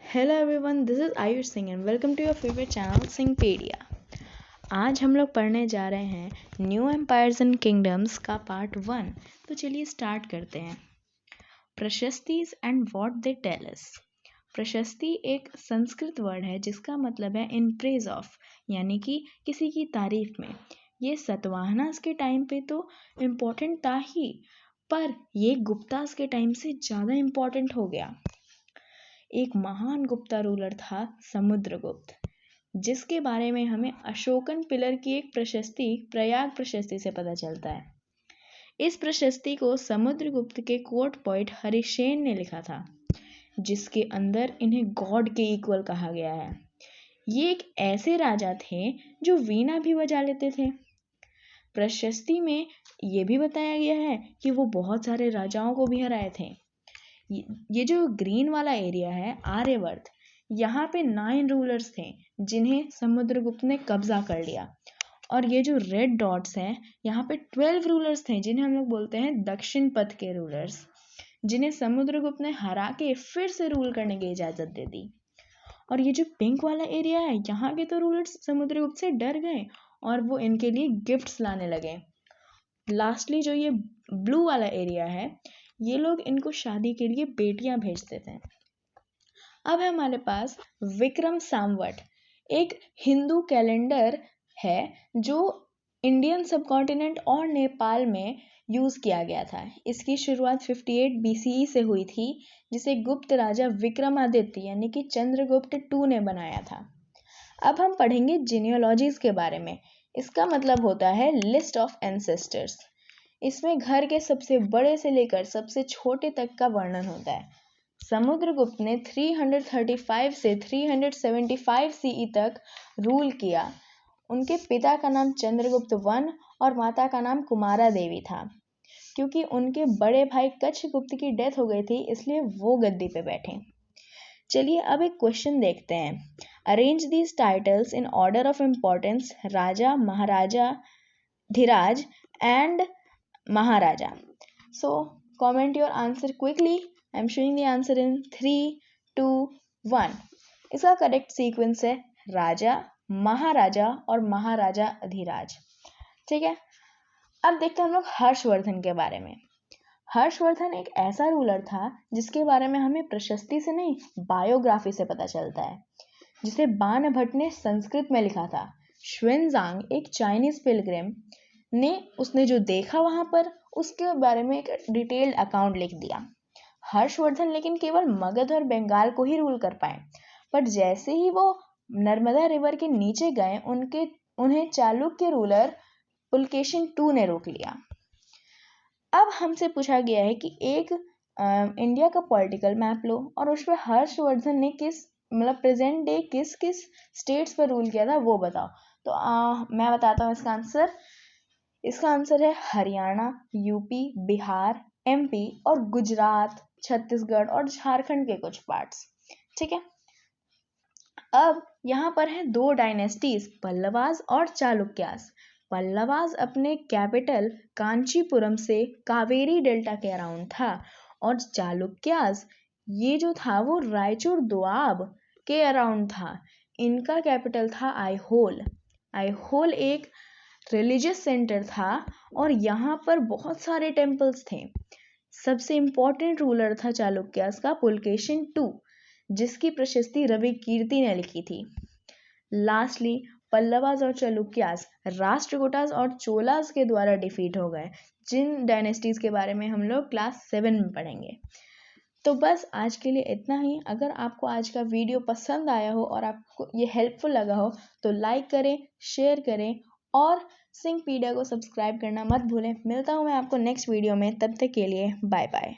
Hello everyone, this is Ayush Singh and welcome to your favourite channel Singhpedia. आज हम लोग पढ़ने जा रहे हैं न्यू एम्पायर्स एंड किंगडम्स का पार्ट 1। तो चलिए स्टार्ट करते हैं। Prashastis and what they tell us. प्रशस्ति एक संस्कृत वर्ड है जिसका मतलब है इन प्रेज ऑफ, यानी कि किसी की तारीफ में। ये सतवाहनास के टाइम पे तो इम्पोर्टेंट था ही, पर ये गुप्तास के टाइम से ज़्यादा इम्पोर्टेंट हो गया। एक महान गुप्ता रूलर था समुद्रगुप्त, जिसके बारे में हमें अशोकन पिलर की एक प्रशस्ति प्रयाग प्रशस्ति से पता चलता है। इस प्रशस्ति को समुद्रगुप्त के कोर्ट पोएट हरिसेन ने लिखा था, जिसके अंदर इन्हें गॉड के इक्वल कहा गया है। ये एक ऐसे राजा थे जो वीणा भी बजा लेते थे। प्रशस्ति में ये भी बताया गया है कि वो बहुत सारे राजाओं को भी हराए थे। ये जो ग्रीन वाला एरिया है आर्यवर्त, यहाँ पे 9 रूलर्स थे जिन्हें समुद्रगुप्त ने कब्जा कर लिया। और ये जो रेड डॉट्स हैं, यहाँ पे 12 रूलर्स थे जिन्हें हम लोग बोलते हैं दक्षिण पथ के रूलर्स, जिन्हें समुद्रगुप्त ने हरा के फिर से रूल करने की इजाज़त दे दी। और ये जो पिंक वाला एरिया है, यहाँ के तो रूलर्स समुद्रगुप्त से डर गए और वो इनके लिए गिफ्ट्स लाने लगे। लास्टली जो ये ब्लू वाला एरिया है, ये लोग इनको शादी के लिए बेटियां भेजते थे। अब है हमारे पास विक्रम संवत, एक हिंदू कैलेंडर है जो इंडियन सबकॉन्टिनेंट और नेपाल में यूज़ किया गया था। इसकी शुरुआत 58 BCE से हुई थी, जिसे गुप्त राजा विक्रमादित्य यानी कि चंद्रगुप्त II ने बनाया था। अब हम पढ़ेंगे जीनियोलॉजीज के बारे में। इसका मतलब होता है लिस्ट ऑफ एंसेस्टर्स। इसमें घर के सबसे बड़े से लेकर सबसे छोटे तक का वर्णन होता है। समुद्रगुप्त ने 335 से 375 CE तक रूल किया। उनके पिता का नाम चंद्रगुप्त I और माता का नाम कुमारा देवी था। क्योंकि उनके बड़े भाई कच्छगुप्त की डेथ हो गई थी, इसलिए वो गद्दी पे बैठे। चलिए अब एक क्वेश्चन देखते हैं। Arrange these titles in order of importance: Raja, Maharaja, Dhiraj and Maharaja. So comment your answer quickly. I am showing the answer in 3, 2, 1. इसका करेक्ट सीक्वेंस है राजा, महाराजा और महाराजा अधिराज। ठीक है, अब देखते हैं हम लोग हर्षवर्धन के बारे में। हर्षवर्धन एक ऐसा रूलर था जिसके बारे में हमें प्रशस्ति से नहीं, बायोग्राफी से पता चलता है, जिसे बाणभट्ट ने संस्कृत में लिखा था। श्वेनजांग, एक चाइनीज पिलग्रिम ने उसने जो देखा वहां पर, उसके बारे में एक डिटेल्ड अकाउंट लिख दिया। हर्षवर्धन लेकिन केवल मगध और बंगाल को ही रूल कर पाए, पर जैसे ही वो नर्मदा रिवर के नीचे गए, उन्हें चालुक्य रूलर पुलकेशिन II ने रोक लिया। अब हमसे पूछा गया है कि एक इंडिया का पॉलिटिकल मैप लो और उस पर हर्षवर्धन ने प्रेजेंट डे किस किस स्टेट्स पर रूल किया था वो बताओ। तो मैं बताता हूँ इसका आंसर। इसका आंसर है हरियाणा, यूपी, बिहार, MP और गुजरात, छत्तीसगढ़ और झारखंड के कुछ पार्ट्स। ठीक है, अब यहाँ पर है 2 डायनेस्टीज, पल्लवास और चालुक्यास। पल्लवास अपने कैपिटल कांचीपुरम से कावेरी डेल्टा के अराउंड था, और चालुक्यास ये जो था वो रायचूर दोआब के अराउंड था। इनका कैपिटल था आईहोल। आईहोल एक रिलीजियस सेंटर था और यहाँ पर बहुत सारे टेम्पल्स थे। सबसे इम्पोर्टेंट रूलर था चालुक्यास का पुलकेशिन II, जिसकी प्रशस्ति रवि कीर्ति ने लिखी थी। लास्टली पल्लवास और चालुक्यास राष्ट्रकूटास और चोलास के द्वारा डिफीट हो गए, जिन डायनेस्टीज के बारे में हम लोग क्लास 7 में पढ़ेंगे। तो बस आज के लिए इतना ही। अगर आपको आज का वीडियो पसंद आया हो और आपको ये हेल्पफुल लगा हो तो लाइक करें, शेयर करें और सिंहपेडिया को सब्सक्राइब करना मत भूलें। मिलता हूँ मैं आपको नेक्स्ट वीडियो में, तब तक के लिए बाय बाय।